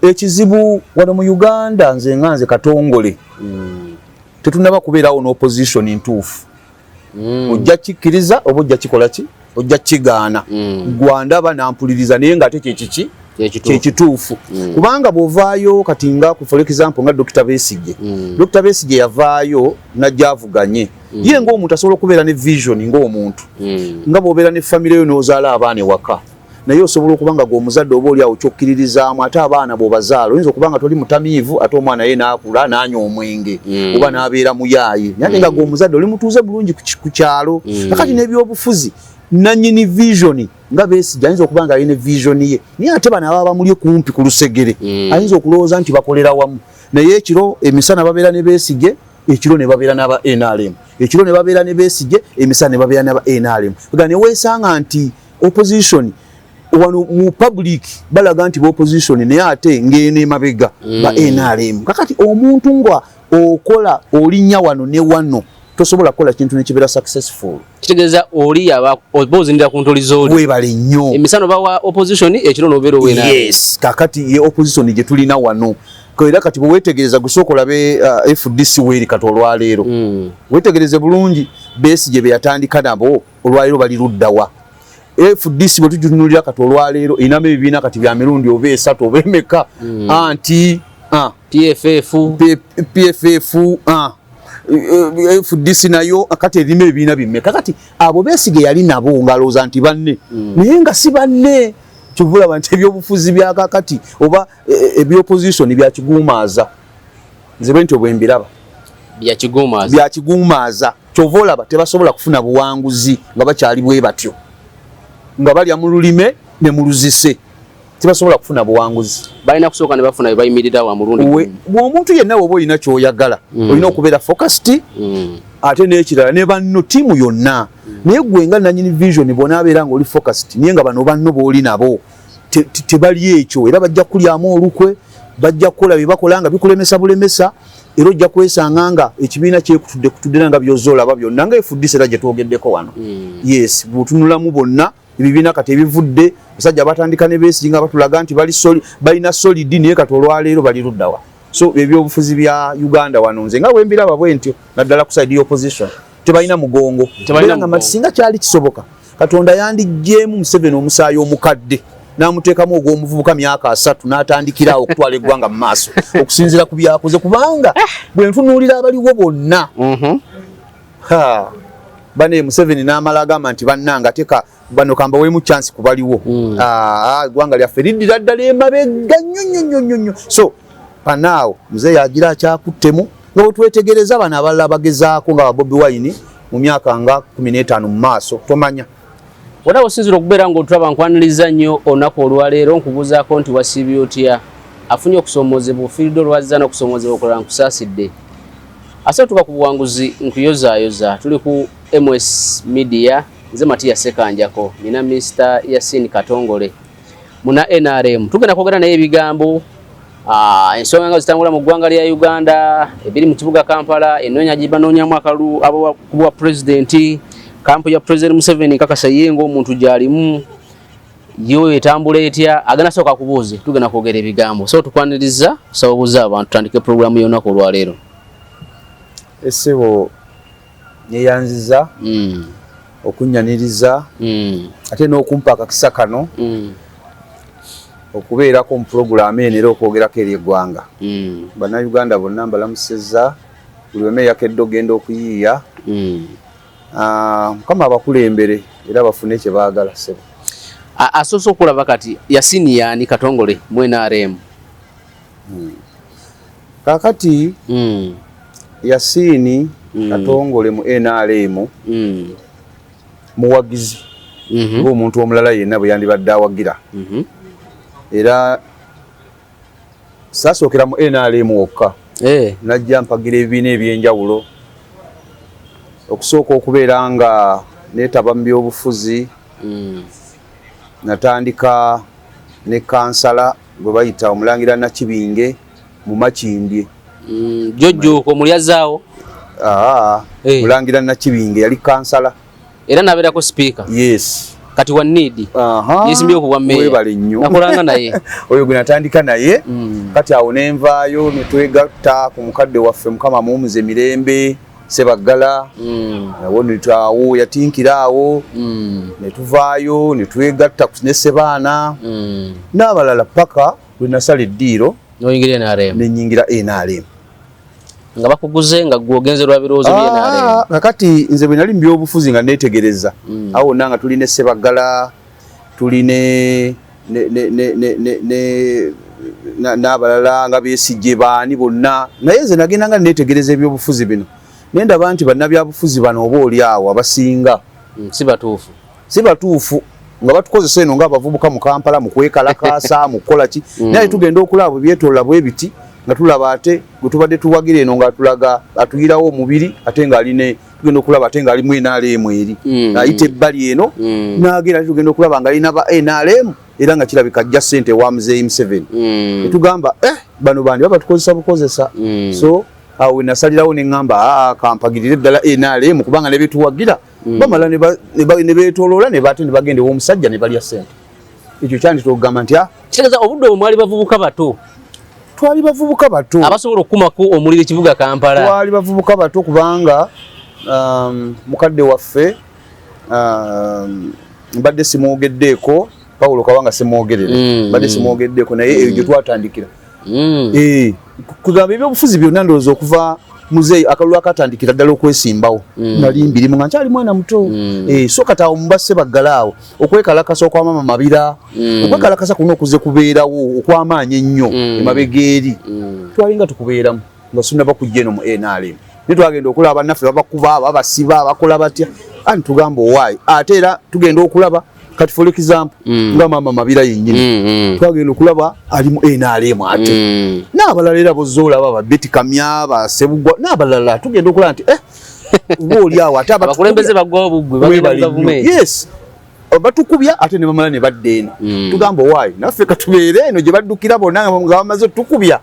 ekizibu wano mu Uganda nze Katongole tetunaba kubeerawo n'opposition ntuufu ojja kikkiriza oba ojja kikola ki ojja kigaana gwandaba nampuliriza naye nga ate kyekituufu kubanga bw'ovaayo kati nga for example nga Dr. Besigye yavaayo najja avuganye ye ng'omuntu asobola okubeera ne vision ng'omuntu nga bw'obeera ne famire yo n'ozaala abaana ewaka naye osobola okuba nga gw'omuzadde oba oli awo kyokkirizaamu ate abaana bw'obazaala oyinza okuba nga toli mutamiivu ate omwana ye n'akula n'anywa omwenge oba n'abeera muyaaye naye nga gw'omuzadde oli mutuuze bulungi ku kyalo kakati n'ebyobufuzi nannyini vision nga Besigye ayinza okuba nga alina vision ye naye ate bano ababa bamuli kumpi ku lusegere ayinza okulowooza nti bakolera wamu naye ekiro emisana babeera ne Besigye ekiro ne babeera n'aba NRM ekiro ne babeera ne Besigye emisana ne babeera n'aba NRM nga ne weesanga nti opposition wano mu public balaga nti opposition naye ate ngene emabega ba NRM kakati omuntu ngwa okola olinnya wano ne wano tosobola kukola kintu nekibeera successful kitegeeza oli yaba opposing ku ntolizo oli webale nnyo emisano bawa opposition ekiro nobeera wena yes kakati ye opposition gye tulina wano kwera kati bwe wetegereza gusookola be FDC weri kati olwaleero wetegereze bulungi Besigye be yatandika nabo olwaleero bali luddawa FDC bwe tujunulira kati olwaleero iname ebibiina kati bya mirundi oba esatu oba emeka anti PFF FDC nayo akati erime ebibiina bimmeka kati abo Besigye yali nabo ngalooza nti banne naye nga si banne kivula bantu ebyobufuzi bya kakati oba ebyopposition bya kiguumaaza nze bwe nti obwembiraba bya kiguumaaza kyova olaba tebasobola kufuna buwanguzi nga bakyali bwe batyo nga balya mu lulime ne mu luzise tebasobola kufuna buwanguzi balina kusooka ne bafuna bayimirira wa mulundi omuntu yenna woba olina kyoyagala olina okubeera focused ate n'ekirala ne banno tiimu yonna naye gwe nga nannyini vision bw'onaabeera nga oli focused naye nga bano banno b'oli nabo tebali ekyo era bajja kulyamu olukwe bajja kukola bye bakola nga bikulemesa bulemesa era ojja kwesanga nga ekibiina kyekutudde nga byozoolaba byonna nga FDC era gye twogeddeko wano yes bw'otunulamu bonna ebibiina kati ebivudde basajja batandika ne Besigye nga batulaga nti balina solid naye kati olwaleero bali luddawa so ebyobufuzi bya Uganda wano nze nga bwembiraba bwe ntyo naddala ku side y'opposition tebalina mugongo era nga singa kyali kisoboka Katonda yandiggyeemu Museveni omusaayi omukadde n'amuteekamu ogw'omuvubuka myaka 3 n'atandikira okutwala eggwanga mu maaso okusinziira ku byakoze kubanga bwe ntunuulira abaliwo bonna bane Museveni n'amala agamba nti bannanga teka bano kamba weemu chance kubaliwo eggwanga lyaffe liddira ddala emabega nnyo so panaawo muzeeyi agira akyakuttemu nga bwe twetegereza bano abalala bagezaako nga Bobi Wine mu myaka nga 15 mu maaso tomanya wada osinzira okubeera ng'otulaba nkwaniriza nnyo olunaku olwaleero nkubuuzaako nti wasiibye otya afunye okusomoozebwa ofiiridde olwazza n'okusomoozebwa okulala nkusaasidde ase tuba ku buwanguzi nkuyozaayoza tuli ku MS Media nze Matiya Sekanjako nina Mr. Yasin Katongole muna NRM tugenda kwogera naye ebigambo ensonga nga zitambula mu ggwanga lya Uganda ebiri mu kibuga Kampala ennoonya gye banoonyamu akalulu abwa pulezidenti kampu ya President Museveni kakasa yengo omuntu gyalimu yo etambula etya agana soka kubuuze tugenda kwogera ebigambo so tukwaniriza sababuza abantu tandike programu yonako olwaleero essebo yeyanziza okunyaniriza ate n'okumpa akakisa kano okubeerako mu puroguramu eno era okwogerako eri eggwanga bannayuganda bonna mbalamusizza buli weme yakedde ogenda okuyiiya mukama abakulembere era bafune kye baagala ssebo asoose okulaba kati Yasin yaani Katongole mu NRM kakati Yasin Katongole mu NRM muwagizi ng'omuntu omulala yenna bwe yandibadde awagira era saasookera mu NRM wokka najja mpagira ebibiina ebyenjawulo okusooka okubeera nga neetaba mu byobufuzi natandika ne kansala gwe bayita omulangira Nakibinge mu Makindye jjojjo omulyazaawo mulangira Nakibinge yali kansala era nabeerako speaker yes kati wa need yesimbye ku wamme webale nnyo nakolanga naye oyo gwe natandika naye kati awo nenvaayo ne twegatta ku mukadde waffe Mukama mumuze mirembe Sebaggala nawo nitaawo yatinkira awo ne tuvaayo ne twegatta ne Sebaana n'abalala paka lwe nasala eddiiro noyingira NRM nenyingira NRM nga bakuguze nga gwogenze lwa biroozo bye NRM kakati nze bwe nali mbyobufuzi nga netegereza awo nanga tuline Sebaggala tuline n'abalala nga Besigye baani bonna naye nze nagenda nga netegereza ebyobufuzi bino nendaba nti bannabyabufuzi bano oba oli awo abasinga si batuufu nga batukozesa eno nga abavubuka mu Kampala mu kwekalakaasa mu kukola ki naye tugenda okulaba byetoola bwe biti nga tulaba ate gwe tubadde tuwagira eno nga tulaga atuyirawo omubiri ate nga aline tugenda okulaba ate nga alimu NRM eri ayita ebbali eno n'agenda ate tugenda okulaba nga alina ba NRM era nga kirabika ajja ssente wa Muzeeyi Museveni netugamba bano bandi babatukozesa bukozesa so awo nasalirawo neŋŋamba kampagirire ddala NRM kubanga ne betuwagira bamala ne beetoloola ne bate ne bagenda ew'omusajja ne balya ssente ekyo kyandi togamba nti kitegeeza obudde obwo mwali bavubuka bato twali bavubuka bato abasobola okukumako omuliro ekibuga Kampala twali bavubuka bato kubanga mukadde waffe mbadde simwogeddeeko Paulo Kawanga simwogerere mbadde simwogeddeeko naye eyo gye twatandikira kugamba ebyobufuzi byonna ndowooza okuva Muzeeyi akalulu akatandikira ddala okwesimbawo nali mbirimu nga nkyali mwana muto so kati awo muba Sebaggala awo okwekalakasa okwamama Mabira okwekalakasa kuno okuze kubeerawo okw'amaanyi ennyo emabega eri twalinga tukubeeramu nga sinaba kujja eno mu NRM ne twagenda okulaba bannaffe babakuba babasiba bakola batya ani tugamba owaayi ate era tugenda okulaba kati for example nga mama Mabira yennyini twagenda okulaba ali mu NRM ate n'abalala era bozoolaba ba Betty Kamya ba Sebugwa n'abalala tugenda okulaba nti oli awo ate abakulembeze bagwa obugwe bagenda gavumenti yes batukubya ate ne bamala ne badda eno tugamba owaayi naffe katubeere eno gye baddukira bonna nga bamaze otukubya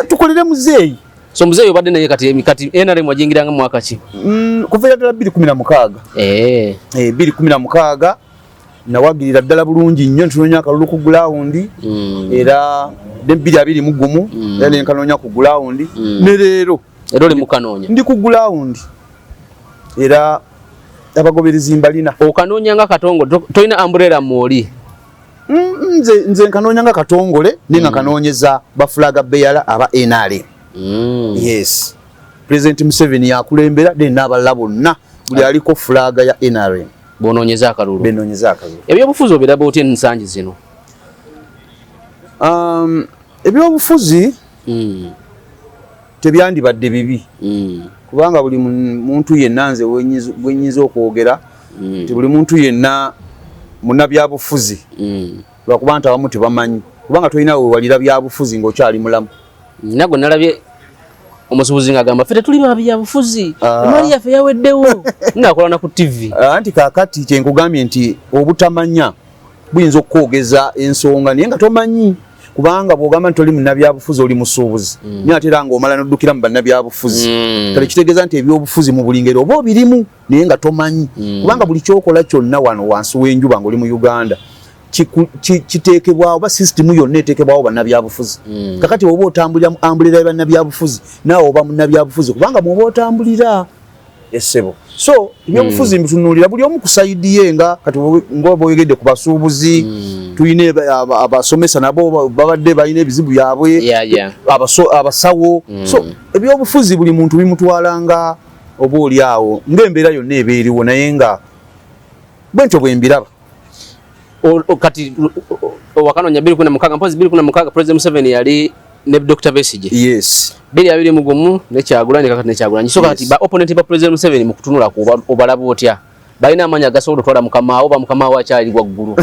tukolere Muzeeyi so Muzeeyi obadde naye kati NRM wajingiranga mu mwaka ki kuva ddala 2016 2016 nawagirira ddala bulungi nnyo ntunoonya akalulu ku gulawundi era 2021 era nenkanoonya ku gulawundi ne leero oli mukanoonya ndi ku gulawundi era abagoberezi mbalina okanoonya nga katongole tolina umbrella mwoli nze nkanoonya nga katongole ninga kanoonyeza bafulaga beyala aba NRM yes President Museveni yakulembera then n'abalala bonna buli aliko fulaga ya NRM bonoonyeza akalulu benoonyeza akalulu ebyobufuzi obiraba otya ensangi zino ebyobufuzi tebyandibadde bibi kubanga buli muntu yenna nze bwenyiza okwogera ti buli muntu yenna munnabyabufuzi lwakuba nti abamu tebamanyi kubanga tolina wewalira byabufuzi ng'okyali mulamu nagwe nalabye omusubuzi ng'agamba ffe tetuli babyabufuzi emali yaffe yaweddewo ng'akola na ku TV anti kaakati kyenkugambye nti obutamanya buyinza okukwogeza ensonga naye nga tomanyi kubanga bw'ogamba nti oli munnabyabufuzi oli musuubuzi naye ate era ng'omala n'oddukira mu bannabyabufuzi kale kitegeeza nti ebyobufuzi mu buli ngeri oba obirimu naye nga tomanyi kubanga buli kyokola kyonna wano wansi w'enjuba ng'oli mu Uganda kiteekebwawo oba sisitimu yonna eteekebwawo bannabyabufuzi kakati oba otambulira mu ambulira bannabyabufuzi naawe oba munnabyabufuzi kubanga mwoba otambulira essebo so ebyobufuzi mbitunuulira buli omu ku sayidi ye nga kati ng'oba oyogedde ku basuubuzi tuyina abasomesa nabo babadde balina ebizibu byabwe abasawo so ebyobufuzi buli muntu bimutwala nga oba oli awo ng'embeera yonna eba eriwo naye nga bwentyo bwe mbiraba kati wakanoonya 2016 mpozi 2016 President Museveni yali ne Dr. Besigye yes 2021 ne Kyagulanyi kakati ne Kyagulanyi so kati ba opponent ba President Museveni mu kutunula ku obalaba otya balina amanya gasobola otwala mukama oba mukama wa kyali gwaggulu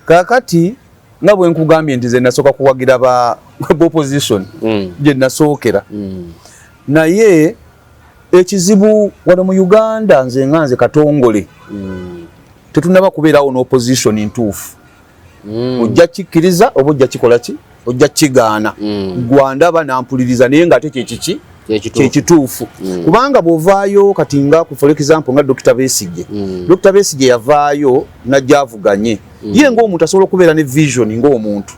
kakati nga bwe nkugambye nti ze nasooka kuwagira ba opposition gye nasookera naye ekizibu wano mu Uganda nze katongole tetunaba kubeerawo n'opposition ntuufu ojja kikkiriza oba ojja kikola ki ojja kigaana gwandaba nampuliriza naye nga ate kyekiki kyekituufu kubanga bw'ovaayo kati nga for example nga Dr. Besigye Dr. Besigye yavaayo najja avuganye ye ng'omuntu asobola okubeera ne vision ng'omuntu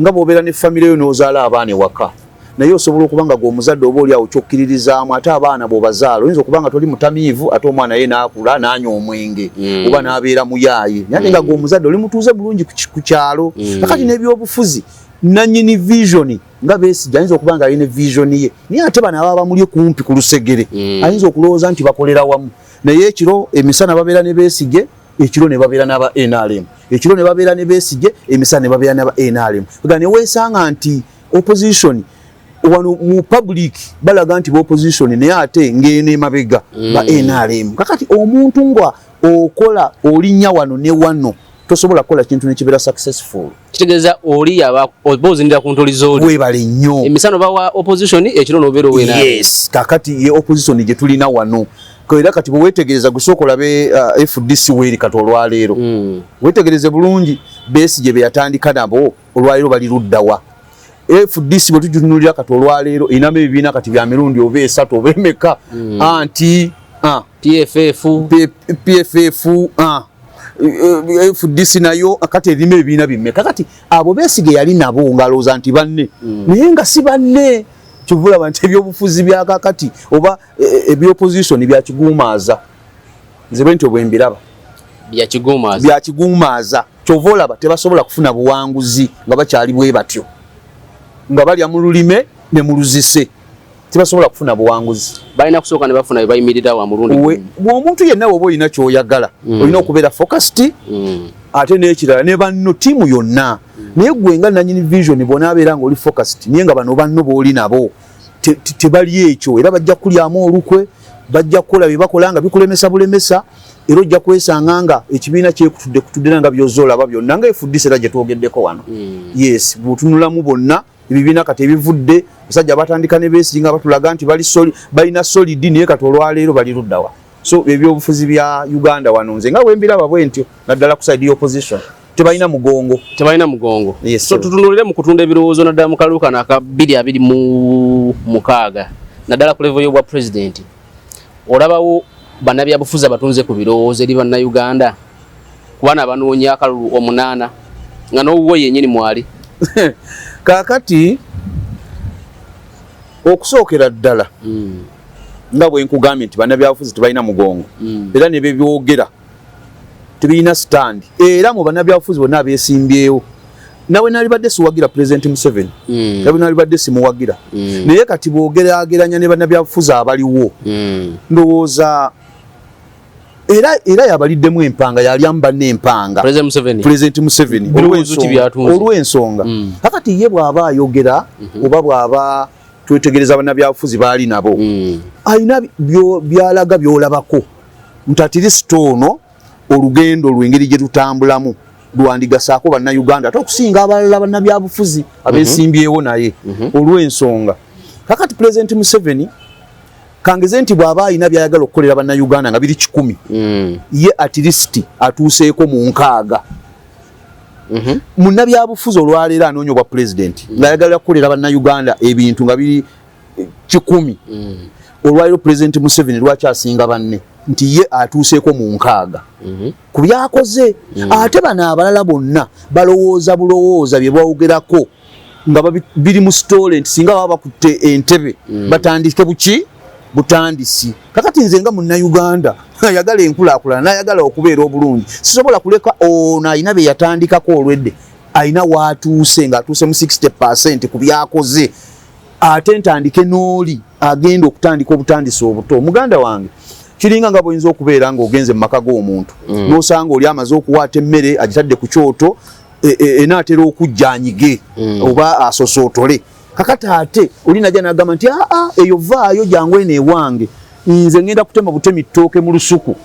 nga bw'obeera ne famire yo n'ozaala abaana ewaka naye osobola okuba nga gw'omuzadde oba oli awo kyokkirizaamu ate abaana bw'obazaala oyinza okuba nga toli mutamiivu ate omwana ye n'akula n'anywa omwenge oba n'abeera muyaaye naye nga gw'omuzadde oli mutuuze bulungi ku kyalo kakati n'ebyobufuzi nannyini vision nga Besigye ayinza okuba nga alina vision ye naye ate bano ababa bamuli kumpi ku lusegere ayinza okulowooza nti bakolera wamu naye ekiro emisana babeera ne Besigye ekiro ne babeera n'aba NRM ekiro ne babeera ne Besigye emisana ne babeera n'aba NRM nga ne weesanga nti opposition wano mu public balaga nti opposition naye ate ngene mabega ba NRM kakati omuntu ngwa okola olinnya wano ne wano tosobola kola kintu nekibeera successful kitegeeza oli aba obozinira ku ntolizo oli webale nnyo emisano bawa opposition ekiro nobeera owena yes kakati ye opposition gye tulina wano era kati bwewetegereza gusooka olabe FDC weeri kati olwaleero wetegereze bulungi Besigye be yatandika nabo olwaleero bali luddawa FDC bwe tutunulira kati olwaleero inamu ebibiina kati bya mirundi oba esatu oba emeka anti PFF FDC nayo kati erimu ebibiina bimmeka kati abo Besigye yali nabo ngalooza nti banne naye nga si banne kivula nti ebyobufuzi bya kakati oba ebyopposition byakiguumaaza nze bwe nti obwembiraba byakiguumaaza kyova olaba tebasobola kufuna buwanguzi nga bakyali bwe batyo nga balya mu lulime ne mu luzise tebasobola kufuna buwanguzi balina kusooka ne bafuna bebayimirira wa mulundi omuntu yenna woba olina kyoyagala olina okubeera focused ate n'ekirala ne banno tiimu yonna naye gwe nga nannyini vision bw'onaabeera ng'oli focused naye nga bano banno b'oli nabo tebali ekyo era bajja kulyamu olukwe bajja kukola bye bakola nga bikulemesa bulemesa era ojja kwesanga nga ekibiina kyekutudde nga by'ozoolaba byonna nga FDC era gye twogeddeko wano yes bw'otunulamu bonna ebibiina kati ebivudde basajja batandika ne Besigye nga batulaga nti balina solid naye kati olwaleero bali luddawa so ebyobufuzi bya Uganda wano nze nga bwembiraba bwe ntyo naddala ku side y'opposition tebalina mugongo yes, so tutunulire mu kutunda ebirowoozo naddala mu kaluuka naka 2026 naddala ku level y'obwa president olabawo bannabyabufuzi abatunze ku birowoozo eri bannayuganda kubana abanoonya akalulu 8 nga n'owuwo yennyini mwali kakati okusookera ddala nga bwe nkugambye nti bannabyabufuzi tebalina mugongo era ne bebyogera tebirina stand era mu bannabyabufuzi bonna abeesimbyewo nawe nalibadde siwagira President Museveni nawe nalibadde simuwagira naye kati bwogerageranya ne bannabyabufuzi abaliwo ndowooza era yabaliddemu empanga yalyamu banne empanga President Museveni olw'ensonga kakati ye bw'aba ayogera oba bw'aba twetegereza bannabyabufuzi baali nabo alina byalaga byolabako nti atirisito ono olugendo lw'engeri gye tutambulamu lwandigasaako bannayuganda ate okusinga abalala bannabyabufuzi abeesimbyewo naye olw'ensonga kakati President Museveni kangeze nti bw'aba alina byayagala okukolera bannayuganda nga biri 100 ye atirisiti atuuseeko mu 6 munnabyabufuzi olwaleero anoonya obwa pulezidenti ng'ayagalira kukolera bannayuganda ebintu nga biri 10 olwaleero Pulezidenti Museveni lwaki asinga banne nti ye atuuseeko mu 6 ku byakoze ate bano abalala bonna balowooza bulowooza bye bawogerako nga biri mu story nti singa baba bakutte entebe batandike buki butandisi kakati nze nga munnayuganda ayagala enkulaakulana n'ayagala okubeera obulungi sisobola kuleka ono alina bye yatandikako olwedde alina waatuuse ng'atuuse mu 60% ku byakoze ate ntandike n'oli agenda okutandika obutandisi obuto omuganda wange kiringa nga bw'oyinza okubeera ng'ogenze mu maka g'omuntu n'osanga oli amaze okuwaata emmere agitadde ku kyoto enaatera okujja anyige oba asosootole kakati ate oli najja n'agamba nti eyo vaayo jangu eno ewange nze ngenda kutema butemi ttooke mu lusuku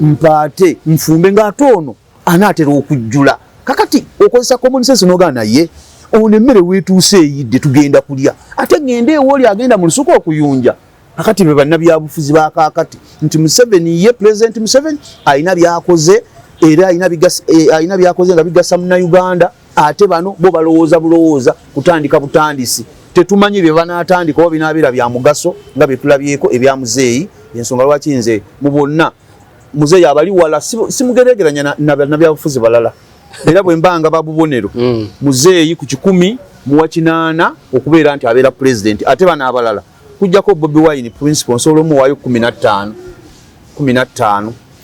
mpaate nfumbe ng'ate ono anaatera okujjula kakati okozesa common sense n'ogana naye ono emmere weetuuse eyidde tugenda kulya ate ngende ewo oli agenda mu lusuku okuyunja kakati be bannabyabufuzi ba kaakati nti Museveni ye Pulezidenti Museveni alina byakoze era alina byakoze nga bigasa munnayuganda ate bano bo balowooza bulowooza kutandika butandisi tetumanyi bye banatandika oba binabeera bya mugaso nga bye tulabyeko ebya muzeeyi. Ensonga lwaki nze mu bonna muzeeyi abali wala simugeregeranya na byabufuzi balala. Era bwe mbanga babubonero muzeeyi ku 10 mu 8 okubeera nti abeera president ate bana abalala kujjako Bobi Wine principal nsolo mu wayo 15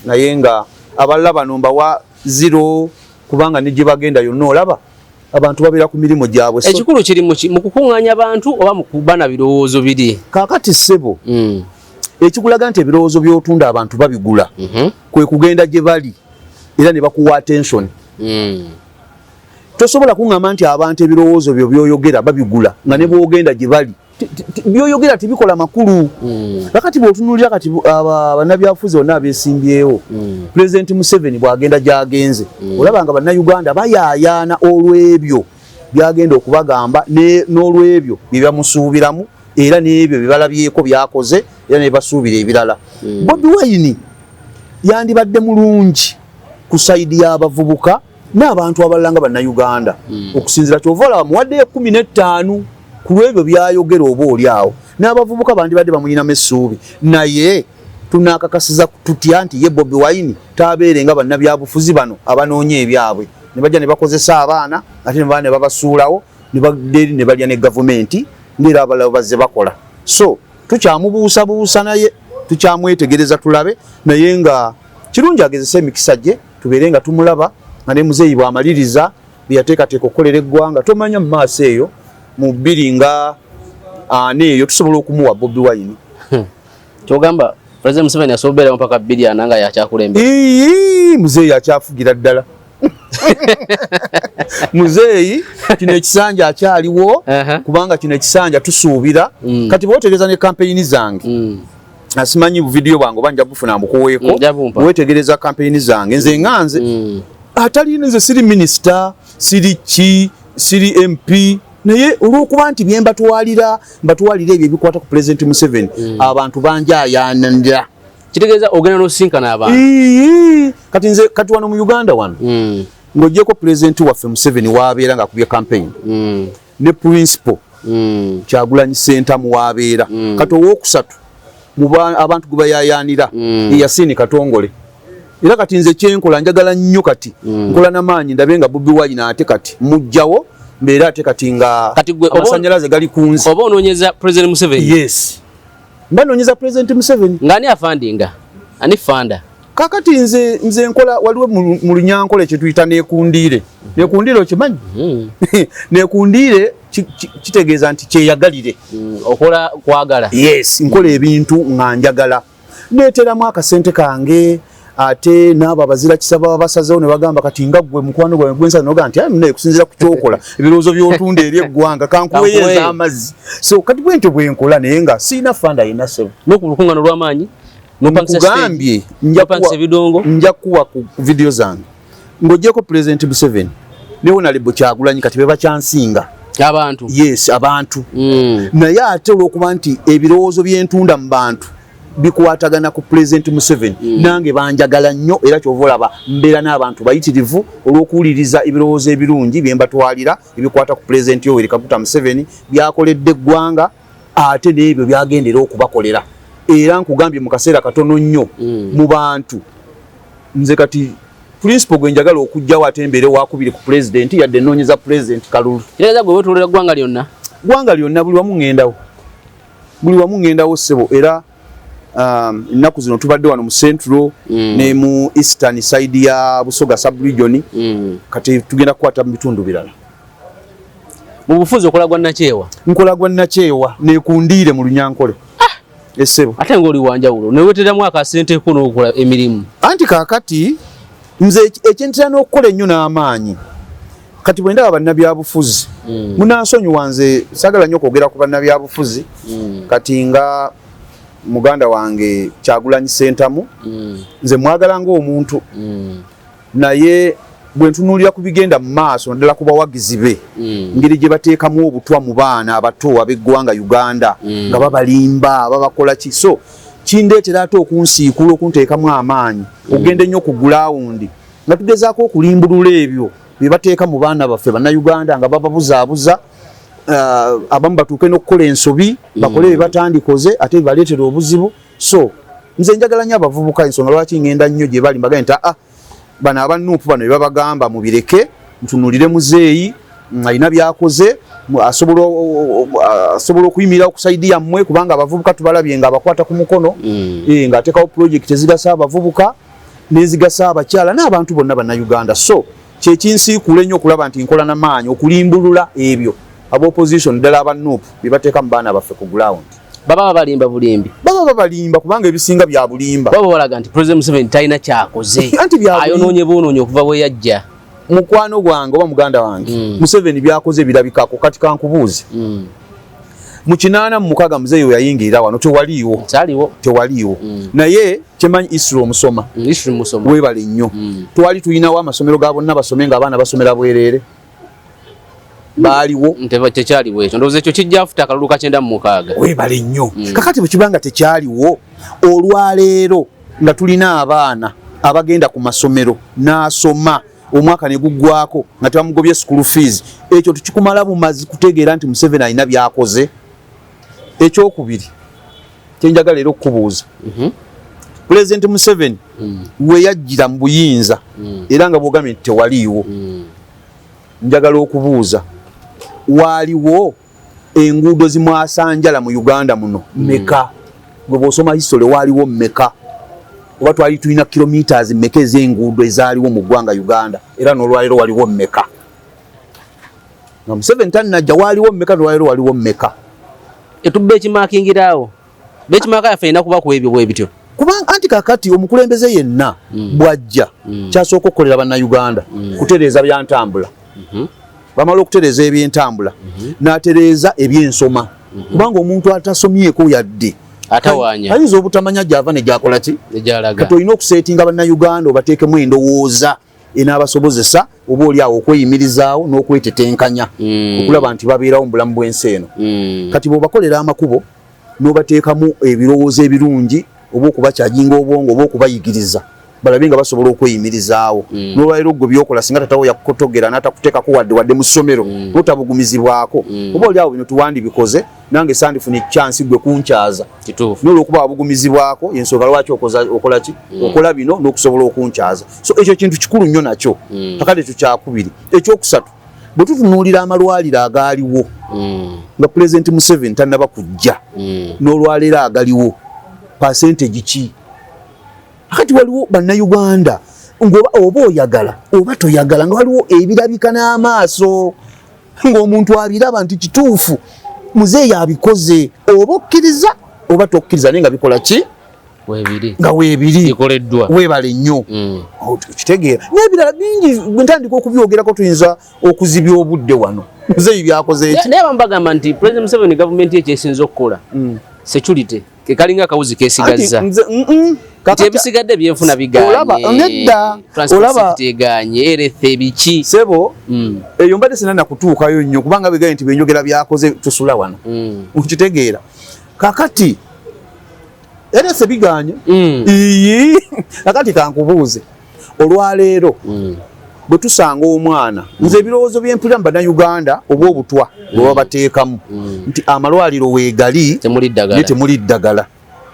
naye nga abalala bano mbawa 0 kubanga ne gye bagenda yonna olaba abantu babeera ku mirimu gyabwe. Ekikulu kiri mu kukuŋŋaanya abantu oba mu kubana birowoozo biri. Kaakati ssebo ekikulaga nti ebirowoozo by'otunda abantu babigula kwe kugenda gye bali era ne bakuwa attention. Tosobola kuŋŋamba nti abantu ebirowoozo byo byoyogera babigula nga ne bwogenda gye bali byoyogera tibikola makulu. Kakati bw'otunuulira kati bannabyabufuzi bonna abeesimbyewo President Museveni bw'agenda gy'agenze olaba nga bannayuganda bayaayaana olw'ebyo byagenda okubagamba n'olw'ebyo bye bamusuubiramu era n'ebyo bye balabyeko byakoze era ne basuubira ebirala. Bobi Wine yandibadde mulungi ku sayidi y'abavubuka n'abantu abalala nga bannayuganda okusinzira kyova olaba muwaddeyo 15 ku lw'ebyo byayogera oba oli awo n'abavubuka bandibadde bamulinamu essuubi naye tunakakasiza tutya nti ye Bobi Wine tabeere nga bannabyabufuzi bano abanoonya ebyabwe ne bajja ne bakozesa abaana ate ne baba ne babasuulawo ne balya ne gavumenti ng'era abalala bazze bakola. So tukyamubuusabuusa naye tukyamwetegereza tulabe naye nga kirungi agezesa emikisa gye tubeere nga tumulaba nga ne muzeeyi bw'amaliriza byeyateekateeka okukolera eggwanga tomanya mu maaso eyo mu bbiri nga neeyo tusobola okumuwa Bobi Wine. Kyogamba President Museveni asoberera mpaka 2 nga yakyakulembera. Muzeeyi akyafugira ddala. Muzeeyi kino ekisanja akyaliwo kubanga kino ekisanja tusuubira kati bwotegereza ne kampeyini zange asimanyi video bwange oba nja kufuna mbukuweeko wetegereza kampeyini zange nze nganze atali nze siri minister siri MP naye olw'okuba nti bye mbatwalira ebyo ebikwata ku President Museveni abantu banjaayaanira kitegeeza ogenda n'osinkana abantu kati wano mu Uganda wano ng'ogyeko President waffe Museveni waabeera ng'akubye campaign ne principal Kyagulanyi Ssentamu waabeera kati owookusatu abantu gwe bayaayaanira Yasin Katongole era kati nze kyenkola njagala nnyo kati nkola n'amaanyi ndabe nga Bobi Wine ate kati mujjawo mbeera ate kati nga amasannyalaze gali ku nsi. Oba onoonyeza President Museveni? Yes. Mba noonyeza President Museveni. Ng'ani afandinga? Ani fanda? Kakati nze nkola waliwo mu Lunyankole kye tuyita neekundiire. Neekundiire okimanyi? Neekundiire kitegeeza nti kyeyagalire. Okola kwagala? Yes. Nkola ebintu nga njagala. Neeteramu akasente kange ate n'abo abazira kisaba basazeewo ne bagamba kati nga gwe mukwano gwawe gwensa noga nti naye kusinzira ku kyokola ebirowoozo by'otunda eri eggwanga kankuweereza amazzi. So kati bwentyo bwe nkola naye nga siina fanda ayina ssebo. N'okulukuŋŋaana olw'amaanyi? Nkugambye nja kuwa ku video zange ng'oggyeko President Museveni ne Honorable Kyagulanyi kati be bakyansinga. Abantu? Yes, abantu. Naye ate olw'okuba nti ebirowoozo by'entunda mu bantu bikwatagana ku President Museveni nange banjagala nnyo era kyova olaba mbeera n'abantu bayitirivu olw'okuwuliriza ebirowoozo ebirungi bye mbatwalira ebikwata ku President Yoweri Kaguta Museveni byakoledde eggwanga ate n'ebyo byagendera okubakolera era nkugambye mu kaseera katono nnyo mu bantu nze kati principal gwe njagala okujjawo ate mbeere wakubiri ku President yadde nnoonyeza President Kalulu. Kitegeeza gwe weetolera ggwanga lyonna? Ggwanga lyonna buli wamu ŋŋendawo ssebo era ennaku zino tubadde wano mu Central ne mu Eastern side ya Busoga sub-region kati tugenda kukwata mu bitundu birala. Mu bufuzi okola gwa Nakyewa? Nkola gwa Nakyewa neekundiire mu Lunyankole. Essebo. Ate ng'oli wanjawulo neweeteramu akasenteko n'okola emirimu. Anti kaakati nze ekyentera n'okukola ennyo n'amaanyi kati bwe ndaba bannabyabufuzi munansonyiwa nze saagala nnyo okwogera ku bannabyabufuzi kati nga muganda wange Kyagulanyi Ssentamu nze mwagala ng'omuntu naye bwe ntunuulira ku bigenda mu maaso naddala ku bawagizi be ngeri gye bateekamu obutwa mu baana abato ab'eggwanga Uganda nga babalimba babakola ki so kindeetera ate okunsiikula okunteekamu amaanyi ogenda ennyo ku gulawundi nga tugezaako okulimbulula ebyo bye bateeka mu baana baffe bannayuganda nga bababuzaabuza abamu batuuke n'okukola ensobi bakole bye batandikoze ate bibaleetera obuzibu. So nze njagala nnyo abavubuka, ensonga lwaki ngenda nnyo gye bali mbagane nti bano abanuupu bano bye babagamba mubireke, ntunulire muzeeyi alina byakoze, asobola okuyimirira okusaidi yammwe, kubanga abavubuka tubalabye nga abakwata ku mukono ng'ateekawo pulojekiti ezigasa abavubuka n'ezigasa abakyala n'abantu bonna bannayuganda. So kyekinsiikuula ennyo okulaba nti nkola n'amaanyi okulimbulula ebyo ab'opposition ddala abanuupu bye bateeka mu baana baffe ku ground. Baba balimba bulimbi. Baba balimba kubanga ebisinga bya bulimba. Baba balaga nti President Museveni talina kyakoze. Ayonoonye boonoonye okuva bwe yajja. Mukwano gwange oba muganda wange Museveni byakoze birabikako. Kati kankubuuze mu 86 muzeeyi we yayingirira wano tewaliiwo. Tewaliiwo. Naye kyemanyi Isiro omusoma. Isiro musoma. Weebale nnyo. Twali tulinawo amasomero ga bonna basome nga abaana basomera bwereere. Baaliwo tekyaliwo ekyo ndowooza ekyo kijja afuta akalulu ka 96. Weebale nnyo. Kakati bwe kibanga tekyaliwo olwaleero nga tulina abaana abagenda ku masomero n'asoma omwaka ne guggwako nga tebamugobye school fees, ekyo tukikumala bumazi kutegeera nti Museveni alina byakoze. Ekyokubiri kyenjagala era okukubuuza, President Museveni we yajjira mu buyinza era nga bwogambye nti tewaliiwo, njagala okubuuza waaliwo enguudo zimwasanjala mu Uganda muno mmeka? Gwe bw'osoma history waaliwo mmeka? Oba twali tulina kilometers mmeka ez'enguudo ezaaliwo mu ggwanga Uganda era n'olwaleero waliwo mmeka? nga Museveni tannajja waaliwo mmeka, n'olwaleero waliwo mmeka? Etubbe ekimaakingiraawo bekimaaka yaffe erina kuba ku ebyo bwe bityo, kubanga anti kakati omukulembeze yenna bw'ajja kyasooka okukolera bannayuganda kutereeza byantambula. Bamala okutereeza ebyentambula n'atereeza ebyensoma, kubanga omuntu atasomyeko yadde atawaanya ayinza obutamanya gy'ava ne gy'akola ki ejalaga. Kati olina okuseetinga bannayuganda obateekemu endowooza enaabasobozesa oba oli awo okweyimirizaawo n'okwetetenkanya okulaba nti babeerawo mu bulamu bw'ensi eno. Kati bw'obakolera amakubo n'obateekamu ebirowoozo ebirungi oba okubakyajinga obwongo oba okubayigiriza balabe nga basobola okweyimirizaawo. N'olwaleero gwe byokola singa tatawo yakukotogera n'atakuteekako wadde mu ssomero n'otabugumizibwako, oba oli awo bino tuwandibikoze nange sandifuna chance gwe kunkyaza n'olwokuba wabugumizibwako yensonga lwaki okola ki okola bino n'okusobola okunkyaza. So ekyo kintu kikulu nnyo nakyo. Kakati tukyakubiri. Ekyokusatu, bwe tutunuulira amalwaliro agaaliwo nga President Museveni tannaba kujja n'olwaleero agaliwo percentage ki? Kati waliwo bannayuganda oba oyagala oba toyagala nga waliwo ebirabika n'amaaso ng'omuntu abiraba nti kituufu muzeeyi abikoze, oba okkiriza oba tokkiriza naye nga bikola ki? Nga weebiri bikoleddwa. Weebale nnyo kitegeera. N'ebirala bingi bwe ntandika okubyogerako tuyinza okuzibya obudde wano. Muzeeyi byakoze eki? Naye bambagamba nti President Museveni gavumenti ye kyesinza okukola security kekalinga akawuzi kesigazza kati ebisigadde byenfuna biganye. Olaba nedda olaba teganye erethe biki sebo eyo mbadde sinana kutuukayo nnyo kubanga bigaye nti benjogera byakoze tusula wano ukitegeera. Kakati erethe biganye kakati kankubuuze olwaleero bwe tusanga omwana nze ebirowoozo byempulira mu bannayuganda oba obutwa bwe babateekamu nti amalwaliro weegali ne temuli ddagala.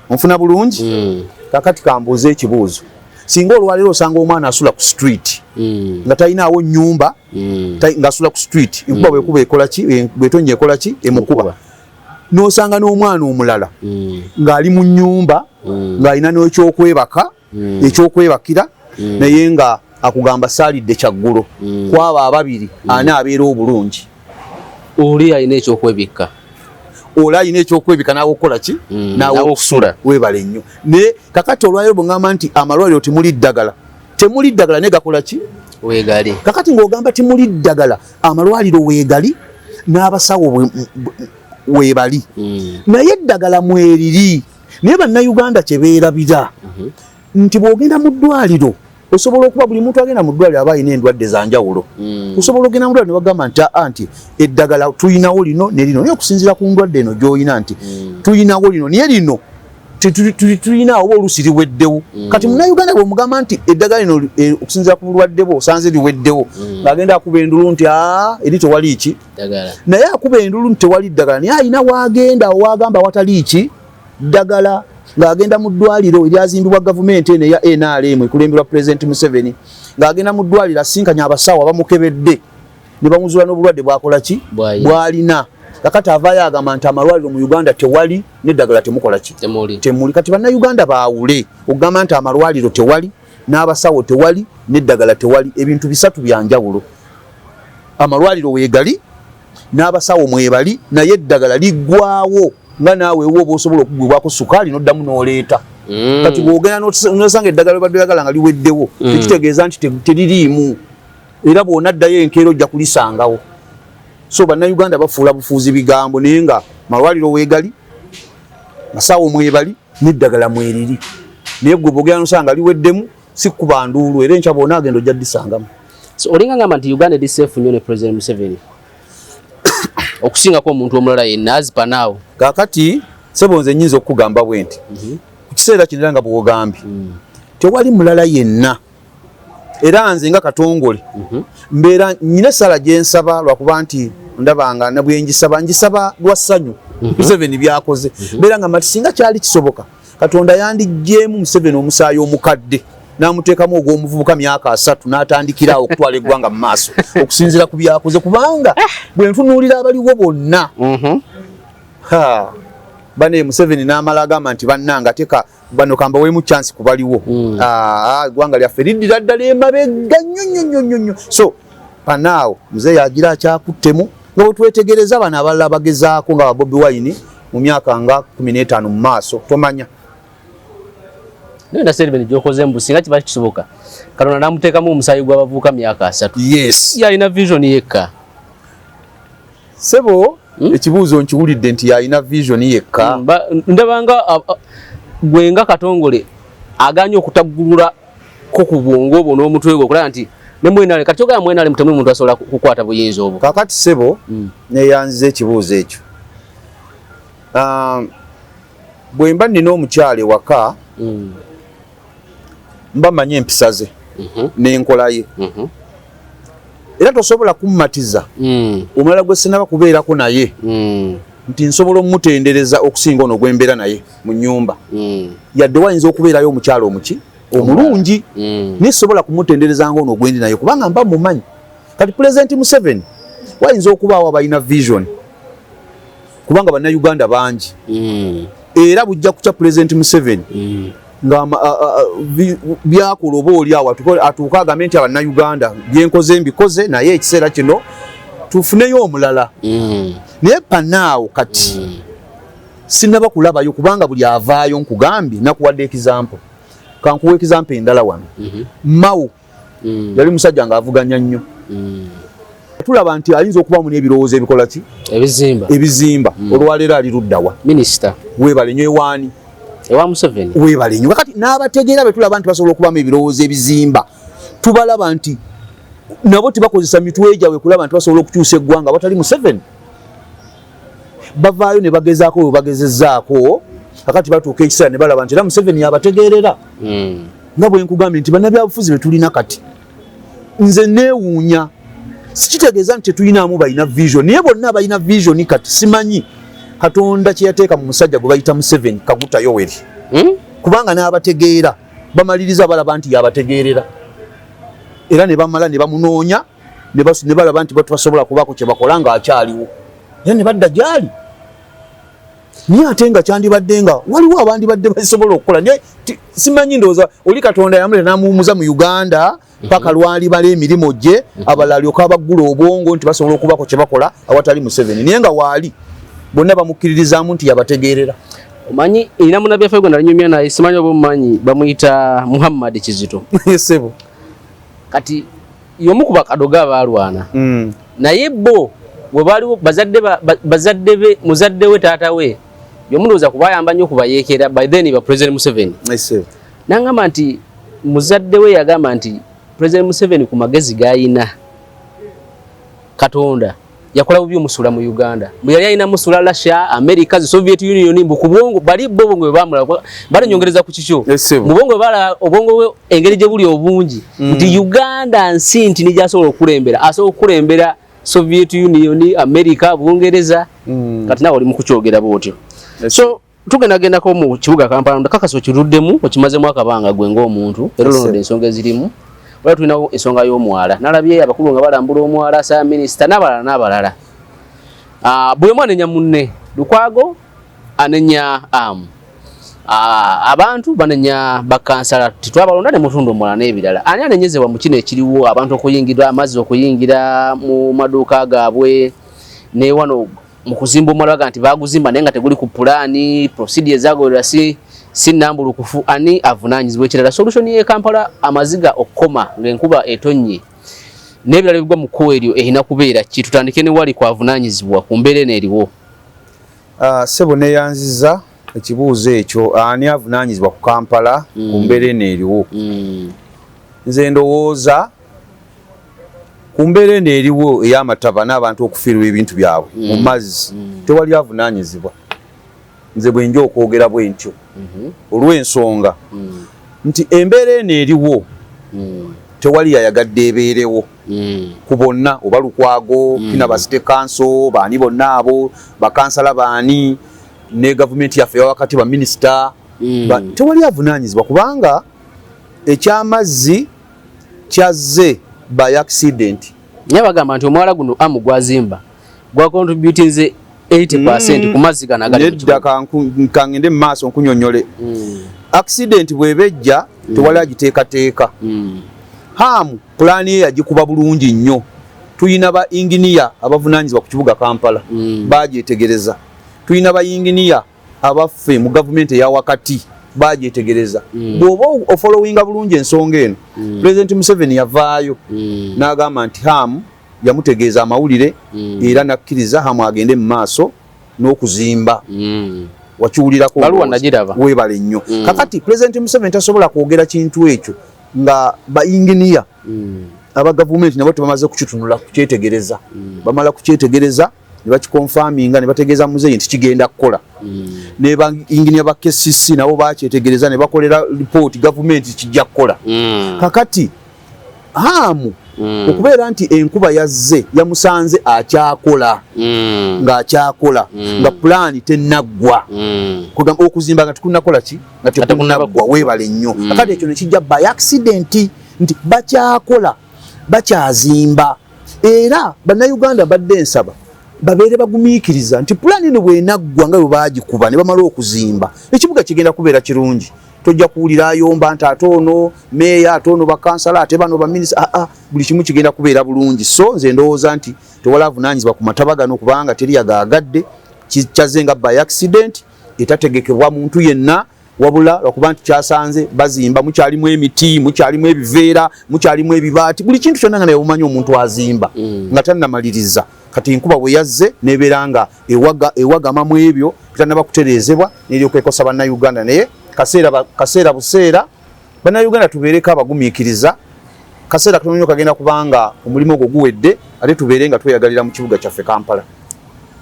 Onfuna bulungi? Kakati kambuuze ekibuuzo, singa olwaleero osanga omwana asula ku street nga talinaawo nnyumba ng'asula ku street, enkuba bwekuba ekola ki? Bwetonya ekola ki? Emukuba. N'osanga n'omwana omulala ng'ali mu nnyumba ng'alina n'ekyokwebaka ekyokwebakira naye nga akugamba saalidde kyaggulo kwabo ababiri ani abeera obulungi? Oli alina ekyokwebikka. Ola alina ekyokwebika naawe okukola ki? Naawe okusula. Weebale nnyo. Naye kakati olwaleero bwe ngamba nti amalwaliro temuli ddagala, temuli ddagala naye gakola ki? Weegali. Kakati ng'ogamba temuli ddagala amalwaliro weegali n'abasawo weebali naye eddagala mweriri. Naye bannayuganda kye beerabira nti bw'ogenda mu ddwaliro osobola okuba buli muntu agenda mu ddwaliro aba alina endwadde za njawulo. Osobola ogenda mu ddwaliro ne bagamba nti eddagala tulinawo lino ne lino, naye okusinziira ku ndwadde eno gy'olina nti tulinawo lino naye lino tulina oba oluusi liweddewo kati munnayuganda bwemugamba nti eddagala lino okusinziira ku bulwadde bwe osanze liweddewo ng'agenda akuba endulu nti eri tewali ki naye akuba endulu nti tewali ddagala naye alina waagenda wagamba watali ki ddagala ng'agenda mu ddwaliro eryazimbibwa gavumenti eno eya NRM ekulemberwa Pulezidenti Museveni ng'agenda mu ddwaliro asinkanya abasawo abamukebedde ne bamuzuula n'obulwadde bwakola ki bwalina kakati avaayo agamba nti amalwaliro mu Uganda tewali n'eddagala temukola ki temuli kati bannayuganda baawule okugamba nti amalwaliro tewali n'abasawo tewali n'eddagala tewali ebintu bisatu byanjawulo amalwaliro weegali n'abasawo mwebali naye eddagala liggwaawo nga naawe oba osobola okugwibwako sukaali n'oddamu n'oleeta kati bw'ogenda n'osanga eddagala libadde oyagala nga liweddewo tekitegeeza nti teririimu era bw'onaddayo enkeera ojja kulisangawo so bannayuganda bafuula bufuuzi bigambo naye nga malwaliro weegali basawo mwebali n'eddagala mweriri naye gwe bw'ogenda n'osanga liweddemu si kuba nduulu era enkya bw'ona agenda ojja ddisangamu so olinga ngamba nti Uganda edi safe nnyo ne President Museveni okusingako omuntu omulala yenna azipa naawo kaakati sebo nze nnyinza okukugamba bwe nti ku kiseera kino era nga bw'ogambye tewali mulala yenna era nze nga Katongole mbeera nnyina essala gye nsaba lwakuba nti ndabanga na bwe ngisaba lwa ssanyu Museveni byakoze mbeera nga mati singa kyali kisoboka Katonda yandiggyeemu Museveni omusaayi omukadde n'amuteekamu ogw'omuvubuka myaka 3 n'atandikira okutwala eggwanga mu maaso okusinziira ku byakoze kubanga bwe ntunuulira abaliwo bonna bane Museveni n'amala agamba nti bannanga teka bano kamba weemu chance kubaliwo eggwanga lyaffe liddira ddala emabega nnyo so panaawo muze yagira akyakuttemu nga bwe twetegereza bano abalala bagezaako nga Bobi Wine mu myaka nga 15 mu maaso tomanya nenda seribeni gyokoze mbusinga kiba kisoboka Katonda namuteekamu omusaayi gw'abavubuka myaka 3 yes yalina vision yekka sebo ekibuuzo nkiwulidde nti yalina vision yekka ndabanga gwenga Katongole aganye okutaggulula ko ku bwongo obwo n'omutwe gwe okulaba nti ne mwenale kati ogamba mwenale mutemu muntu asobola kukwata buyinza obwo kakati sebo neyanziza ekibuuzo ekyo bwe mba nnina omukyala ewaka mba manyi empisa ze n'enkola ye era tosobola kummatiza omulala gwe sinaba kubeerako naye nti nsobola omutendereza okusinga ono gwembeera naye mu nnyumba yadde wayinza okubeerayo omukyala omulungi nisobola kumutendereza nga ono gwendi naye kubanga mba mumanyi kati Pulezidenti Museveni wayinza okubaawo abalina vision kubanga bannayuganda bangi era bujja kukya Pulezidenti Museveni nga byakola oba oli awo atuuka agambe nti abannayuganda byenkoze mbikoze naye ekiseera kino tufuneyo omulala naye panaawo kati sinaba kulabayo kubanga buli avaayo nkugambye nakuwadde ekizampo kankuwa ekizampo endala wano Mao yali musajja ng'avuganya nnyo tulaba nti ayinza okubaamu n'ebirowoozo ebikola ki ebizimba olwaleero ali luddawa minisita weebale nnyo ewaani ewa Museveni weebale nnyo kakati n'abategeera be tulaba nti basobola okubaamu ebirowoozo ebizimba tubalaba nti nabo tebakozesa mitwe gyabwe kulaba nti basobola okukyusa eggwanga batali Museveni bavaayo ne bagezaako we bagezezzaako kakati batuuka ekiseera ne balaba nti era Museveni yabategeerera nga bwe nkugambye nti bannabyabufuzi be tulina kati nze neewuunya sikitegeeza nti tetulinamu balina vision naye bonna balina vision kati simanyi Katonda kye yateeka mu musajja gwe bayita Museveni Kaguta Yoweri kubanga n'abategeera bamaliriza balaba nti yabategeerera era ne bamala ne bamunoonya ne balaba nti batasobola kubaako kye bakola ng'akyaliwo era ne badda gyali naye ate nga kyandibadde nga waliwo abandi badde basobola okukola naye simanyi ndowooza oli Katonda yamuleta n'amuwummuza mu Uganda paka lwalibala emirimu gye abalala alyoka abaggula obwongo nti basobola okubaako kye bakola awatali Museveni naye nga waali bonna bamukkiririzaamu nti yabategeerera omanyi erina munnabyaffaayo gwe nalinyumya naye simanyi oba omumanyi bamuyita Muhammad Kizito sebo kati y'omu ku bakadoga abaalwana naye bo bwe baaliwo bazadde be muzadde we taata we y'omulowooza kubayamba nnyo okubayeekera by then ba President Museveni n'angamba nti muzadde we yagamba nti President Museveni ku magezi g'ayina Katonda yakola bubi omusula mu Uganda bwe yali alina musula Russia America the Soviet Union mbu kubongo bali bongo bamula bali nyongereza ku kikyo mu bongo bala obongo engeri je buli obungi nti Uganda nsi nti nijasobola okulembera asobola okulembera Soviet Union America Bungereza kati nawe oli mu kukyogera bwotyo so tugenda ko mu kibuga Kampala ndakakaso kiruddemu okimazemu akabanga gwe ng'omuntu era olonde ensonga ezirimu wala tulina ensonga y'omwala nalabye abakulu nga balambula omwala sa minister n'abalala bwe mwana nyamunne Lukwago anenya abantu banenya bakansala titwabalonda ne mutundo omwala n'ebirala ani anenyezebwa mu kino ekiriwo abantu okuyingira amazzi okuyingira mu maduuka gaabwe ne wano mu kuzimba omwala nti baguzimba naye nga teguli ku pulaani procedure zagolera si nambulukufu ani avunanyizibwa ekirala solution ye Kampala amaziga okoma ng'enkuba etonnye n'ebirala bigwa mu kkubo eryo erina kubeera ki tutandike ne wali kwavunanyizibwa ku mbeera eno eriwo sebo neyanziza ekibuuzo ekyo ani avunanyizibwa ku Kampala ku mbeera eno eriwo nze ndowooza ku mbeera eno eriwo ey'amataba n'abantu okufiirwa ebintu byabwe mu mazzi tewali avunanyizibwa nze bwe nja okwogera bwe ntyo olw'ensonga nti embeera eno eriwo tewali yayagadde ebeerewo ku bonna oba Lukwago kina ba City Council baani bonna abo bakansala baani ne gavumenti yaffe wakati ba minister tewali avunanyizibwa kubanga ekyamazzi kyazze by accident nyabagamba nti omwala guno amugwazimba gwa contributinze 80% ku mazzi gana gali nedda kangende mu maaso nkunyonyole accident bwebejja tewali agiteekateeka hamu pulaani ye yagikuba bulungi nnyo tuyina ba engineer abavunanyizibwa ku kibuga Kampala bagyetegereza tuyina ba engineer abaffe mu gavumenti eya wakati bagyetegereza bw'oba ofollowinga bulungi ensonga eno President Museveni yavaayo n'agamba nti hamu yamutegeeza amawulire era nakkiriza hamu agende mu maaso n'okuzimba wakiwulirako weebale nnyo kakati President Museveni tasobola kwogera kintu ekyo nga ba engineer aba gavumenti nabo tebamaze kukitunula kukyetegereza bamala kukyetegereza ne bakikonfaminga ne bategeeza muzeeyi nti kigenda kukola ne ba engineer ba KCC nabo bakyetegereza ne bakolera report gavumenti kijja kukola kakati hamu okubeera nti enkuba yazze yamusanze akyakola ng'akyakola nga pulaani tennaggwa kugamba okuzimba nga tekunnakola ki nga tekunaggwa weebale nnyo kakati ekyo ne kijja by accident nti bakyakola bakyazimba era bannayuganda badde ensaba babeere bagumiikiriza nti pulaani eno bwenaggwa nga bwe baagikuba ne bamala okuzimba ekibuga kigenda kubeera kirungi tojja kuwulira ayomba nti ate ono meeya ate ono bakansala ate bano baminisita buli kimu kigenda kubeera bulungi so nze ndowooza nti tewali avunanyizibwa ku mataba gano kubanga teri yagaagadde kikyaze nga by accident etategekebwa muntu yenna wabula lwakuba nti kyasanze bazimba mukyalimu emiti mukyalimu ebiveera mukyalimu ebibaati buli kintu kyonna nga naye omanyi omuntu azimba nga tannamaliriza kati enkuba bwe yazze nebeera nga ewagamamu ebyo bitannaba kutereezebwa neryokekosa bannayuganda naye kaseera buseera bannayuganda tubeereko abagumiikiriza kaseera katono nnyo kagenda kubanga omulimu ogwo guwedde ate tubeere nga tweyagalira mu kibuga kyaffe Kampala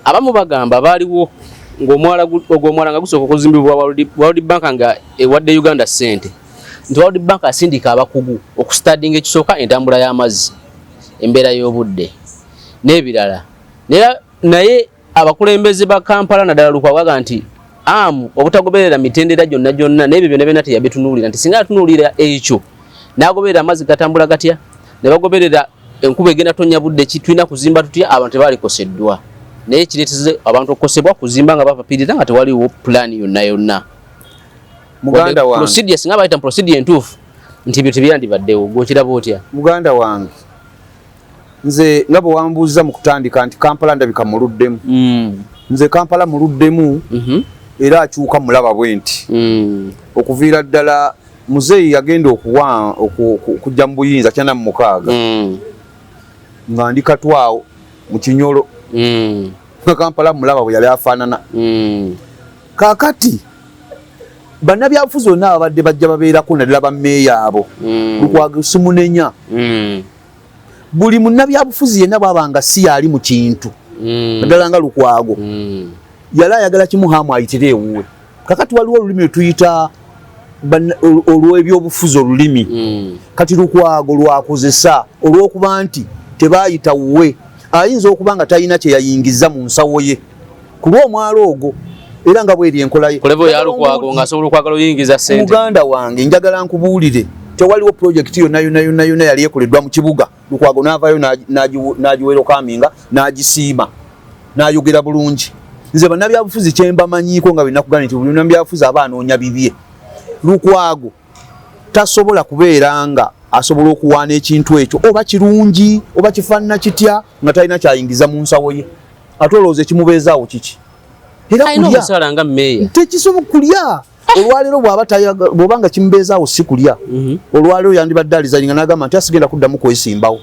abamu bagamba baaliwo ng'omwala nga gusooka okuzimbibwa World Bank nga ewadde Uganda ssente nti World Bank asindika abakugu okusitadinga ekisooka entambula y'amazzi embeera y'obudde n'ebirala naye abakulembeze ba Kampala naddala Lukwago nti obutagoberera mitendera gyonna n'ebyo byonna byonna teyabitunuulira nti singa atunuulira ekyo n'agoberera amazzi gatambula gatya ne bagoberera enkuba egenda tonnya budde ki tulina kuzimba tutya abantu tebaalikoseddwa naye kireeteze abantu okukosebwa kuzimba nga bapapirira nga tewaliwo pulaani yonna muganda wange procedure singa bayita procedure entuufu nti ebyo tebyandibaddewo gwokiraba otya muganda wange nze nga bwe wambuuza mu kutandika nti Kampala ndabika muluddemu nze Kampala muluddemu era akyuka mulaba bwe nti okuviira ddala muzeeyi yagenda okujja mu buyinza 96 nga ndi Katwawo mu Kinyolo nga Kampala mulaba bwe yali afaanana kaakati bannabyabufuzi bonna ababadde bajja babeerako naddala bammeeya abo Lukwago simunenya buli munnabyabufuzi yenna bwabanga si yali mu kintu naddala nga Lukwago yali ayagala kimu hamu ayitire ewuwe. Kakati waliwo olulimi lwetuyita olw'ebyobufuzi olulimi kati Lukwago lwakozesa olw'okuba nti tebaayita wuwe ayinza okuba nga talina kye yayingiza mu nsawo ye ku lw'omwalo ogwo era nga bweri enkola ye. Kulevo ya Lukwago ng'asobola okwagala oyingiza ssente. Muganda wange njagala nkubuulire tewaliwo projekiti yonna yali ekoleddwa mu kibuga Lukwago n'avaayo n'agiwera okaminga n'agisiima n'ayogera bulungi. Nze bannabyabufuzi kye mbamanyiiko nga binakugaa nti buli munnabyabufuzi aba anoonya bibye. Lukwago tasobola kubeera nga asobola okuwaana ekintu ekyo oba kirungi oba kifaanana kitya nga talina kyayingiza mu nsawo ye. Ate olowooza ekimubeezaawo kiki? Era kulya tekisobola kulya. Olwaleero bw'obanga kimubeezaawo si kulya. Olwaleero yandibadde alizalinga n'agamba nti asigenda kuddamu kwesimbawo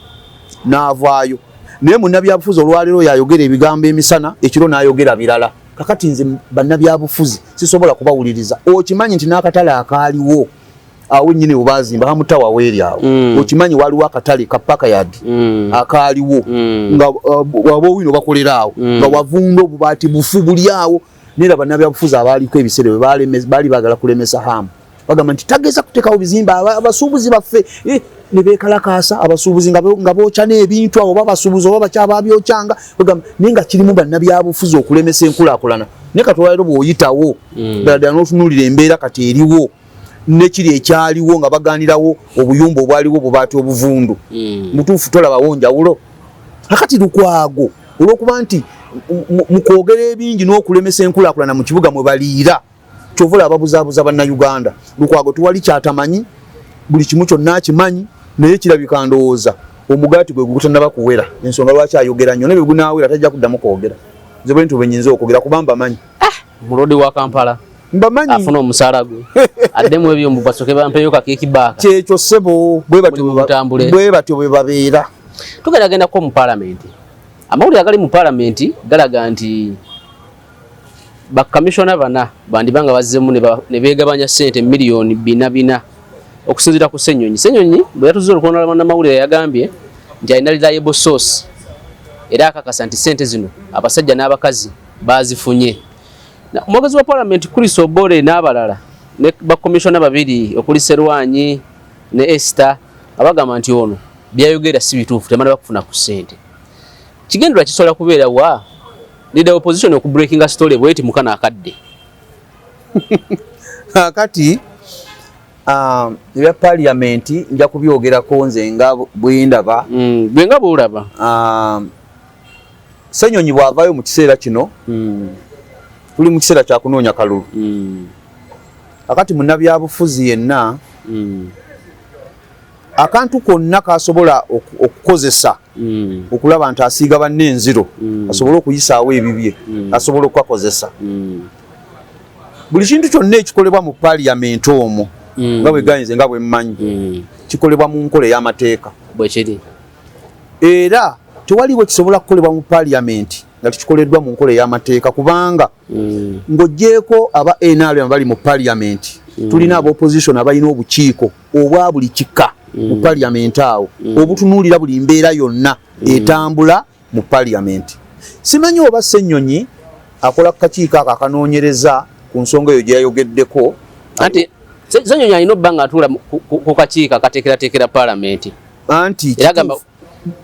n'avaayo. Naye munnabyabufuzi olwaleero yayogera ebigambo emisana ekiro n'ayogera birala. Kakati nze bannabyabufuzi sisobola kubawuliriza. Okimanyi nti n'akatale akaaliwo awo nnyini bw'baazimba kamutawa weeri awo. Okimanyi waliwo akatale ka Parkyard akaaliwo nga waba owino bakolera awo nga wavunda obubaati bufu buli awo. Nera bannabyabufuzi abaaliko ebiseera baali baagala kulemesa hamu bagamba nti tageza kuteekawo bizimba abasuubuzi baffe ne beekalakaasa abasuubuzi nga bookya n'ebintu awo oba basuubuzi oba bakyaba byokyanga bagamba naye nga kirimu bannabyabufuzi okulemesa enkulaakulana. Naye kati olwaleero bw'oyitawo ddala n'otunuulira embeera kati eriwo nekiri ekyaliwo nga baganirawo obuyumba obwaliwo obubaati obuvundu mutuufu tolabawo njawulo. Kakati Lukwago olw'okuba nti mukwogera ebingi n'okulemesa enkulaakulana mu kibuga mwe baliira kyovula ababuzaabuza bannayuganda. Lukwago tuwali kyatamanyi buli kimu kyonna akimanyi naye kirabika ndowooza omugaati gwe gutannaba kuwera ensonga lwaki ayogera nnyo nebwe gunaawera tajja kuddamu kwogera. Nze bwe nti bwe nnyinza okwogera kuba mbamanyi. Mulodi wa Kampala mbamanyi afuna omusaala gwe addemu ebyo mbubasoke bampeeyo kakeeki baaka kyekyo ssebo bwe batyo bwe babeera. Tugendagendako mu paalamenti. Amawulire agali mu paalamenti galaga nti bakamishona bana bandibanga bazzemu ne beegabanya ssente miliyoni 4 okusinziira ku Ssenyonyi. Ssenyonyi bwe yatuze olukono lwa bannamawulire yagambye nti alina reliable source era akakasa nti ssente zino abasajja n'abakazi bazifunye. Omwogezi wa paalamenti Chris Obore n'abalala ne bakomishona babiri okuli Serwanyi ne Esther abagamba nti ono byayogera si bituufu temala bakufuna ku ssente. Kigendera kisobola kubeera wa leader opposition oku breaking a story bweti mukana akadde. Kati ebya parliament nja kubyogerako nze nga bwendaba bwenga bwolaba. Ssenyonyi bw'avaayo mu kiseera kino tuli mu kiseera kya kunoonya kalulu. Akati munnabyabufuzi yenna akantu konna kasobola okukozesa okulaba nti asiiga banne enziro asobola okuyisaawo ebibye asobola okukakozesa. Buli kintu kyonna ekikolebwa mu paaliyamenti omwo nga bwe gayinze nga bwe mmanyi kikolebwa mu nkola ey'amateeka bwe kiri. Era tewaliwo kisobola kukolebwa mu paaliyamenti nga tikikoleddwa mu nkola ey'amateeka kubanga ng'oggyeko aba NRM bali mu paaliyamenti tulina aba opposition abalina obukiiko obwa buli kika mu paaliyamenti awo obutunuulira buli mbeera yonna etambula mu paaliyamenti. Simanyi oba Ssenyonyi akola ku kakiiko ako akanoonyereza ku nsonga eyo gye yayogeddeko. Anti Ssenyonyi alina obba nga atuula ku kakiiko akateekerateekera paalamenti anti era agamba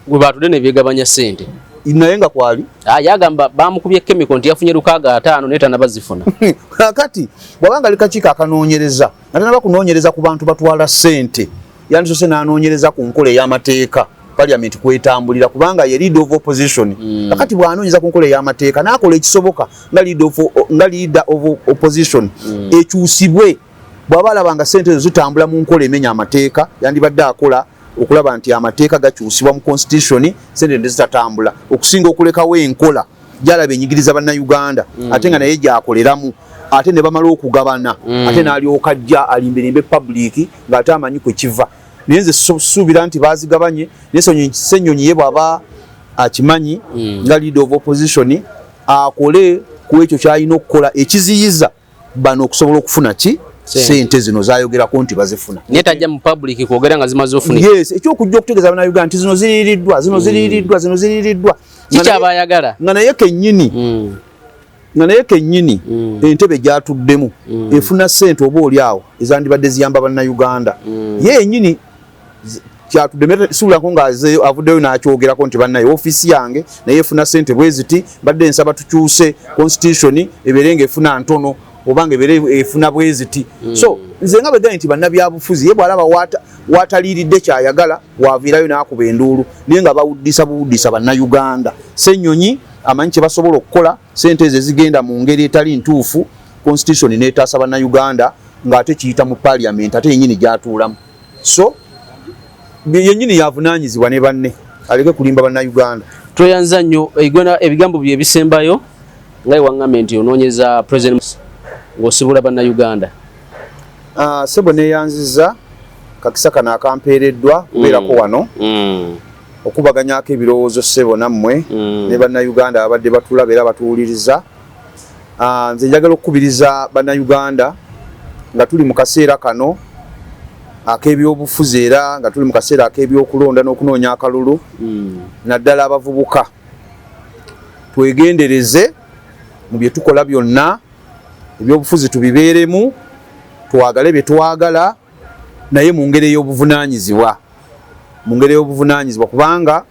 gwe baatudde ne beegabanya ssente naye nga kwali yagamba bamukubye chemical nti yafunye 6,500 naye tanabazifuna. Kakati bw'abanga ali kakiiko akanoonyereza nga tanaba kunoonyereza ku bantu batwala ssente yandisose n'anoonyereza ku nkola ey'amateeka paaliyamenti kwetambulira kubanga ye leader of opposition. Kakati bw'anoonyeza ku nkola ey'amateeka n'akola ekisoboka nga leader of opposition ekyusibwe bw'aba alaba nga ssente ezo zitambula mu nkola emenya amateeka yandibadde akola okulaba nti amateeka gakyusibwa mu constitution ssente nezitatambula okusinga okulekawo enkola gyalaba enyigiriza bannayuganda ate nga naye gyakoleramu ate ne bamala okugabana ate n'alyoka ajja alimberimbe public ng'ate amanyi kwe kiva. Naye nze suubira nti baazigabanye naye Ssenyonyi ye bw'aba akimanyi nga leader of opposition akole ku ekyo ky'alina okukola ekiziyiza bano okusobola okufuna sente zino zayogerako nti bazifuna naye tajja mu public kwogera nga zimaze ofuna yes ekyokujja okutegeeza bannayuganda nti zino ziriiriddwa zino ziriiriddwa kikyabayagala nga naye kennyini entebe gyatuddemu efuna ssente oba oli awo ezandibadde ziyamba bannayuganda ye yennyini kyatudde siwulako ng'avuddeyo n'akyogerako nti bannaye ofiisi yange naye efuna ssente bwe ziti mbadde nsaba tukyuse constitution ebeere ng'efuna ntono oba ng'ebeere efuna bwe ziti so nze nga begane nti bannabyabufuzi ye bw'alaba wataliiridde kyayagala waaviirayo n'akuba enduulu naye nga bawuddisa bannayuganda Ssenyonyi amanyi kye basobola okukola ssente ezo ezigenda mu ngeri etali ntuufu constitution n'etaasa bannayuganda ng'ate kiyita mu parliament ate yennyini gyatuulamu so yennyini yavunaanyizibwa ne banne aleke kulimba bannayuganda. Tweyanza nnyo ebigambo bye bisembayo nga ewaŋŋamye nti onoonyeza president ng'osibula bannayuganda. Sebo neeyanziza kakisa kano akampeereddwa kubeerako wano okubaganyako ebirowoozo Sebo nammwe ne bannayuganda abadde batulaba era batuwuliriza. Nze njagala okukubiriza bannayuganda nga tuli mu kaseera kano ak'ebyobufuzi era nga tuli mu kaseera ak'ebyokulonda n'okunoonya akalulu naddala abavubuka twegendereze mu bye tukola byonna ebyobufuzi tubibeeremu twagale bye twagala naye mu ngeri ey'obuvunaanyizibwa kubanga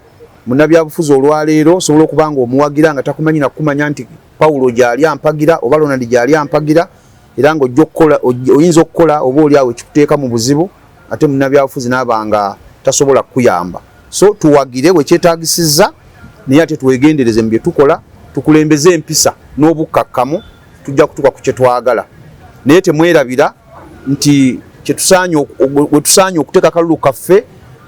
munnabyabufuzi olwaleero osobola okuba nga omuwagira nga takumanyi nakumanya nti Pawulo gy'ali ampagira oba Ronald gy'ali ampagira era nga oyinza okukola oba oli awo ekikuteeka mu buzibu ate munnabyabufuzi naaba nga tasobola kukuyamba. So tuwagire we kyetaagisizza naye ate twegendereze mu bye tukola tukulembeze empisa n'obukkakkamu tujja kutuuka ku kye twagala naye temwerabira nti we tusaanye okuteeka akalulu kaffe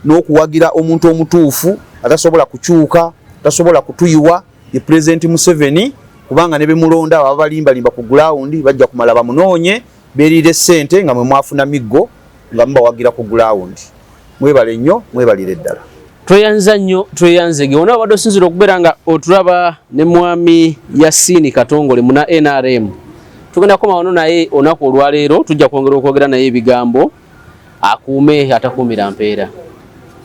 n'okuwagira omuntu omutuufu atasobola kukyuka tasobola kutuyiwa ye President Museveni kubanga ne bemulonda abo abalimbalimba ku ground bajja kumala bamunoonye beeriire ssente nga mwe mwafuna miggo nga mubawagira ku ground. Mwebale nnyo mwebalire ddala. Tweyanza nnyo tweyanzege wona abadde osinzira okubeera nga otulaba ne mwami Yasin Katongole muna NRM tugenda koma wano naye olunaku olwaleero tujja kwongera okwogera naye ebigambo akuume atakuumira mpeera.